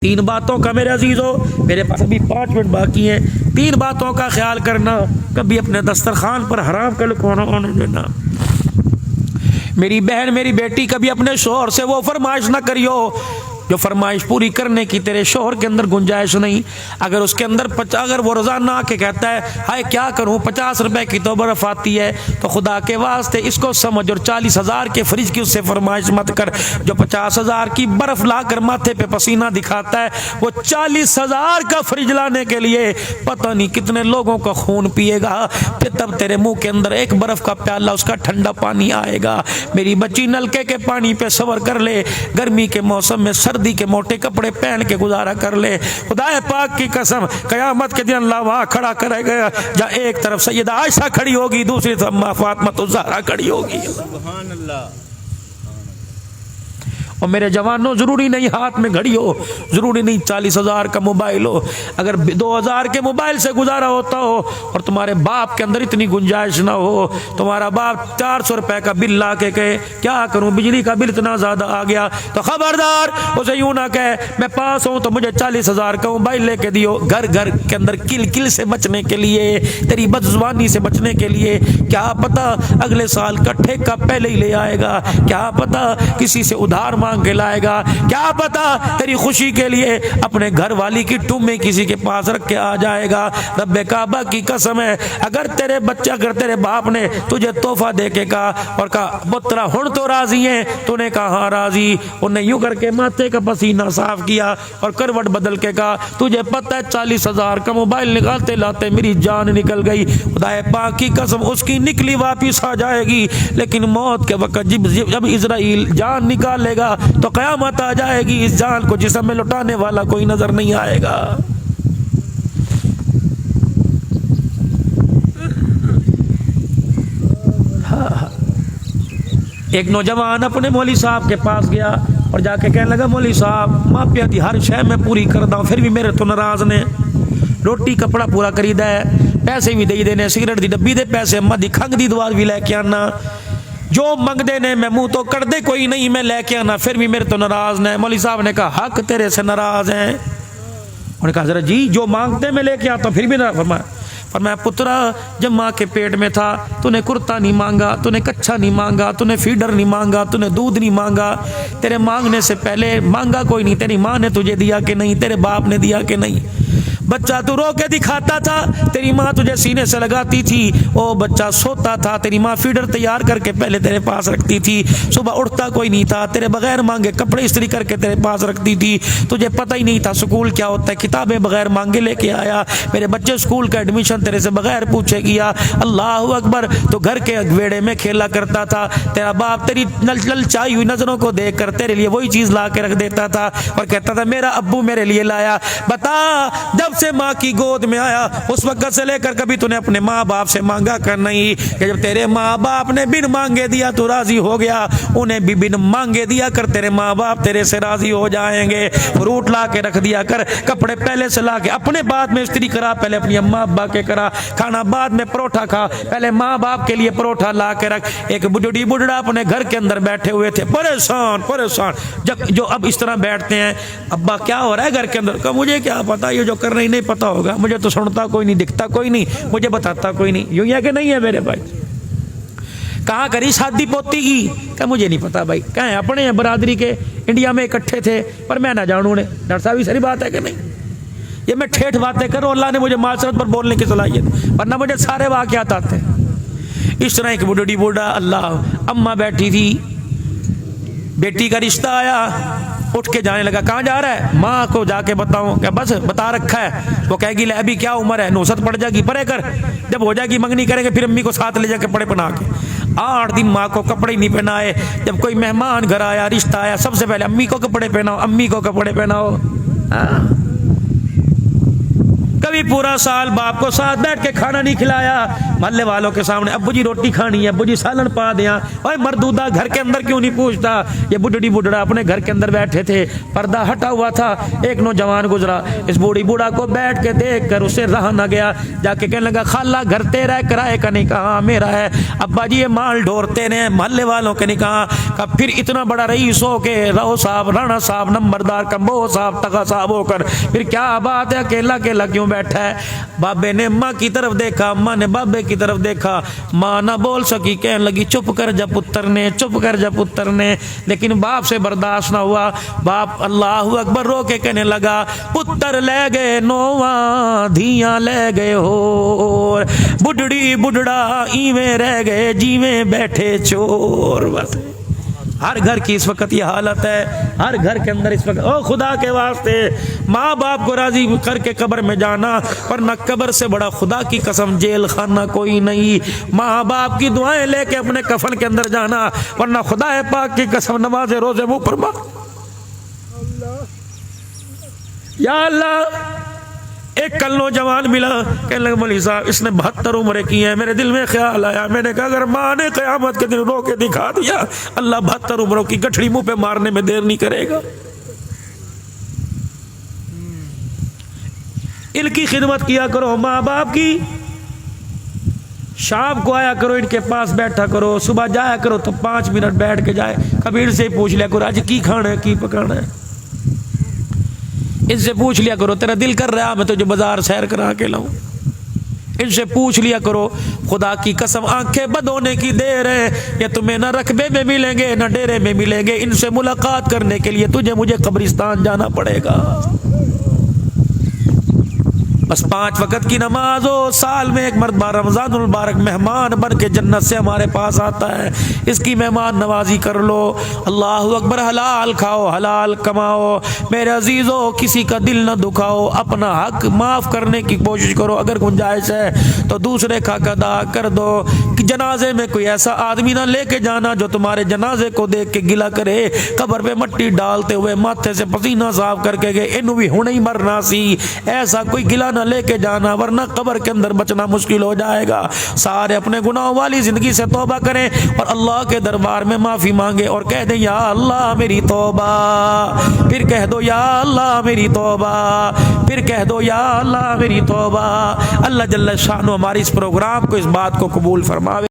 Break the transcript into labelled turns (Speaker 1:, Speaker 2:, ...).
Speaker 1: تین باتوں کا میرے عزیزو، میرے پاس ابھی 5 منٹ باقی ہیں، 3 باتوں کا خیال کرنا، کبھی اپنے دسترخوان پر حرام کا لقمہ نہ آنے دینا۔ میری بہن میری بیٹی، کبھی اپنے شوہر سے وہ فرمائش نہ کریو جو فرمائش پوری کرنے کی تیرے شوہر کے اندر گنجائش نہیں۔ اگر اس کے اندر اگر وہ روزانہ آ کے کہتا ہے ہائے کیا کروں 50 روپے کی تو برف آتی ہے، تو خدا کے واسطے اس کو سمجھ اور 40,000 کے فریج کی اس سے فرمائش مت کر۔ جو 50,000 کی برف لا کر ماتھے پہ پسینہ دکھاتا ہے، وہ 40,000 کا فریج لانے کے لیے پتہ نہیں کتنے لوگوں کا خون پیے گا، پھر تب تیرے منہ کے اندر ایک برف کا پیالہ اس کا ٹھنڈا پانی آئے گا۔ میری بچی نلکے کے پانی پہ صبر کر لے، گرمی کے موسم میں سردی کے موٹے کپڑے پہن کے گزارا کر لے۔ خدا پاک کی قسم، قیامت کے دن اللہ وہاں کھڑا کرے گا جہاں ایک طرف سیدہ عائشہ کھڑی ہوگی، دوسری طرف ماں فاطمہ الزہرا کھڑی ہوگی۔
Speaker 2: سبحان اللہ۔
Speaker 1: اور میرے جوانوں، ضروری نہیں ہاتھ میں گھڑی ہو، ضروری نہیں 40,000 کا موبائل ہو، اگر 2,000 کے موبائل سے گزارا ہوتا ہو اور تمہارے باپ کے اندر اتنی گنجائش نہ ہو، تمہارا باپ 400 روپے کا بل لا کے کہے کیا کروں بجلی کا بل اتنا زیادہ آ گیا، تو خبردار اسے یوں نہ کہے میں پاس ہوں تو مجھے 40,000 کا موبائل لے کے دیو۔ گھر گھر کے اندر کل کل سے بچنے کے لیے، تیری بدزبانی سے بچنے کے لیے، کیا پتہ اگلے سال کا ٹھیکہ پہلے ہی لے آئے گا، کیا پتہ کسی سے ادھار مانگ کے لائے گا، کیا پتا تیری خوشی کے لیے اپنے گھر والی کی ٹمے کسی کے پاس رکھ کے آ جائے گا۔ رب کعبہ کی قسم ہے، اگر تیرے بچہ، اگر تیرے باپ نے تجھے تحفہ دے کے کہا اور کہا پترا ہن تو راضی ہیں، تو نے کہا ہاں راضی، انہوں نے یوں کر کے ماتھے کا پسینہ صاف کیا اور کروٹ بدل کے کہا تجھے پتہ ہے 40,000 کا موبائل نکالتے لاتے میری جان نکل گئی، خدا پاک کی قسم اس کی نکلی واپس آ جائے گی، لیکن موت کے وقت جب اسرائیل جان نکالے گا تو قیامت آ جائے گی، اس جان کو جسم میں لٹانے والا کوئی نظر نہیں آئے گا۔ ایک نوجوان اپنے مولوی صاحب کے پاس گیا اور جا کے کہنے لگا مولوی صاحب ماپیا دی ہر شے میں پوری کردا ہوں، پھر بھی میرے تو ناراض نے، روٹی کپڑا پورا کریدا ہے، پیسے بھی دے دینے، سگریٹ دی ڈبی دے پیسے، اما دی کھنگ دی دوا بھی لے کے آنا، جو منگ دے نے میں منہ تو کر دے کوئی نہیں میں لے کے آنا، پھر بھی میرے تو ناراض نے۔ مولوی صاحب نے کہا حق تیرے سے ناراض ہیں۔ انہوں نے کہا حضرت جی جو مانگتے میں لے کے آتا ہوں، پھر بھی ناراض۔ فرمایا پترا جب ماں کے پیٹ میں تھا تو نے کرتا نہیں مانگا، تو نے کچھا نہیں مانگا، تو نے فیڈر نہیں مانگا، تو نے دودھ نہیں مانگا، تیرے مانگنے سے پہلے مانگا کوئی نہیں، تیری ماں نے تجھے دیا کہ نہیں، تیرے باپ نے دیا کہ نہیں، بچہ تو رو کے دکھاتا تھا، تیری ماں تجھے سینے سے لگاتی تھی، وہ بچہ سوتا تھا، تیری ماں فیڈر تیار کر کے پہلے تیرے پاس رکھتی تھی، صبح اٹھتا کوئی نہیں تھا، تیرے بغیر مانگے کپڑے استری کر کے تیرے پاس رکھتی تھی، تجھے پتہ ہی نہیں تھا سکول کیا ہوتا ہے، کتابیں بغیر مانگے لے کے آیا، میرے بچے سکول کا ایڈمیشن تیرے سے بغیر پوچھے کیا، اللہ اکبر، تو گھر کے ویڑے میں کھیلا کرتا تھا، تیرا باپ تیری للچائی ہوئی نظروں کو دیکھ کر تیرے لیے وہی چیز لا کے رکھ دیتا تھا اور کہتا تھا میرا ابو میرے لیے لایا۔ بتا جب سے ماں کی گود میں آیا اس وقت سے لے کر کبھی تو نے اپنے ماں باپ سے مانگا کر نہیں، کہ جب تیرے ماں باپ نے بن مانگے دیا تو راضی ہو گیا، انہیں بھی بن مانگے دیا کر، تیرے ماں باپ تیرے سے راضی ہو جائیں گے۔ فروٹ لا کے رکھ دیا کر، کپڑے پہلے سے لا کے اپنے بعد میں استری کرا، پہلے اپنی اماں ابا کے کرا، کھانا بعد میں، پروٹھا کھا پہلے ماں باپ کے لیے پروٹھا لا کے رکھ۔ ایک بڈھڑی بڈھڑا اپنے گھر کے اندر بیٹھے ہوئے تھے پریشان جو اب اس طرح بیٹھتے ہیں ابا کیا ہو رہا ہے گھر کے اندر، کہ مجھے کیا پتا، یہ جو کر رہی نہیں پتا ہوگا، مجھے تو سنتا کوئی نہیں، دکھتا کوئی نہیں، مجھے بتاتا کوئی نہیں، یوں ہے کہ نہیں ہے میرے بھائی؟ کہاں کری شادی پوتی کی، کہ مجھے نہیں پتا بھائی، کہیں اپنے ہیں برادری کے انڈیا میں اکٹھے تھے پر میں نہ جانوں نے، ڈاکٹر صاحب یہ صحیح بات ہے کہ نہیں؟ یہ میں ٹھیٹھ باتیں کروں، اللہ نے مجھے معاشرت پر بولنے کی صلاحیت، ورنہ مجھے سارے واقعات آتے ہیں۔ اس طرح ایک بڈھڑی بوڑھا، اللہ، اماں بیٹھی تھی، بیٹی کا رشتہ آیا، اٹھ کے جانے لگا، کہاں جا رہا ہے؟ ماں کو جا کے بتاؤں، کہ بس بتا رکھا ہے، وہ کہے گی لے ابھی کیا عمر ہے، نوست پڑ جائے گی، پڑے کر، جب ہو جائے گی منگنی کریں گے پھر امی کو ساتھ لے جا کے کپڑے پہنا کے۔ 8 دن ماں کو کپڑے نہیں پہنائے، جب کوئی مہمان گھر آیا، رشتہ آیا، سب سے پہلے امی کو کپڑے پہناؤ، امی کو کپڑے پہناؤ۔ کبھی پورا سال باپ کو ساتھ بیٹھ کے کھانا نہیں کھلایا، محلے والوں کے سامنے، ابو جی روٹی کھانی ہے، ابو جی سالن پا دیا، اوے مردودہ گھر کے اندر کیوں نہیں پوچھتا؟ یہ بڈھڑی بڈھڑا اپنے گھر کے اندر بیٹھے تھے، پردہ ہٹا ہوا تھا، ایک نوجوان گزرا، اس بوڑھی بوڑھا کو بیٹھ کے دیکھ کر اسے رہا نہ گیا، جا کے کہنے لگا خالہ گھر تیرا ہے کرائے کا؟ نہیں کہا میرا ہے۔ ابا جی یہ مال ڈھورتے نے، محلے والوں کے نہیں کہا۔ پھر اتنا بڑا رئیس ہو کے رہو صاحب، رانا صاحب، نمبردار، کمبو صاحب، تغا صاحب ہو کر پھر کیا بات ہے، اکیلا اکیلا کیوں بیٹھا ہے؟ بابے نے ماں کی طرف دیکھا، ماں نے بابے کی طرف دیکھا، ماں نہ بول سکی، کہنے لگی چپ کر جا پتر نے، چپ کر جا پتر نے، لیکن باپ سے برداشت نہ ہوا۔ باپ اللہ اکبر رو کے کہنے لگا پتر لے گئے نواں، دھیاں لے گئے ہور، بڈڑی بڈڑا ایویں رہ گئے جیویں بیٹھے چور۔ بس ہر گھر کی اس وقت یہ حالت ہے، ہر گھر کے اندر اس وقت۔ او خدا کے واسطے ماں باپ کو راضی کر کے قبر میں جانا، ورنہ قبر سے بڑا خدا کی قسم جیل خانہ کوئی نہیں۔ ماں باپ کی دعائیں لے کے اپنے کفن کے اندر جانا، ورنہ خدا پاک کی قسم نماز روزے منہ پر ماں۔ یا اللہ، ایک کل نوجوان ملا، کہنے لگا مولوی صاحب اس نے 72 عمریں کی ہیں۔ میرے دل میں خیال آیا، میں نے کہا اگر ماں نے قیامت کے دن رو کے دکھا دیا، اللہ 72 عمروں کی گٹھڑی منہ پہ مارنے میں دیر نہیں کرے گا۔ ان کی خدمت کیا کرو، ماں باپ کی۔ شام کو آیا کرو، ان کے پاس بیٹھا کرو، صبح جایا کرو تو 5 منٹ بیٹھ کے جائے، کبھی ان سے پوچھ لیا کرو آج کی کھانا ہے، کی پکانا ہے۔ ان سے پوچھ لیا کرو تیرا دل کر رہا میں تجھے بازار سیر کرا کے لاؤں۔ ان سے پوچھ لیا کرو، خدا کی قسم آنکھیں بند ہونے کی دیر ہے، یا تمہیں نہ رقبے میں ملیں گے نہ ڈیرے میں ملیں گے، ان سے ملاقات کرنے کے لیے تجھے مجھے قبرستان جانا پڑے گا۔ بس 5 وقت کی نماز ہو، سال میں ایک مرتبہ رمضان المبارک مہمان بن کے جنت سے ہمارے پاس آتا ہے، اس کی مہمان نوازی کر لو۔ اللہ اکبر، حلال کھاؤ، حلال کماؤ، میرے عزیزو کسی کا دل نہ دکھاؤ، اپنا حق معاف کرنے کی کوشش کرو، اگر گنجائش ہے تو دوسرے کا حق ادا کر دو۔ کہ جنازے میں کوئی ایسا آدمی نہ لے کے جانا جو تمہارے جنازے کو دیکھ کے گلہ کرے، قبر پہ مٹی ڈالتے ہوئے ماتھے سے پسینہ صاف کر کے گئے انہوں بھی ہونے ہی مرنا سی، ایسا کوئی گلہ نہ لے کے جانا، ورنہ قبر کے اندر بچنا مشکل ہو جائے گا۔ سارے اپنے گناہوں والی زندگی سے توبہ کریں اور اللہ کے دربار میں معافی مانگے اور کہہ دیں یا اللہ میری توبہ، پھر کہہ دو یا اللہ میری توبہ، پھر کہہ دو یا اللہ میری توبہ۔ اللہ جل شانہ ہماری اس پروگرام کو، اس بات کو قبول فرماوے۔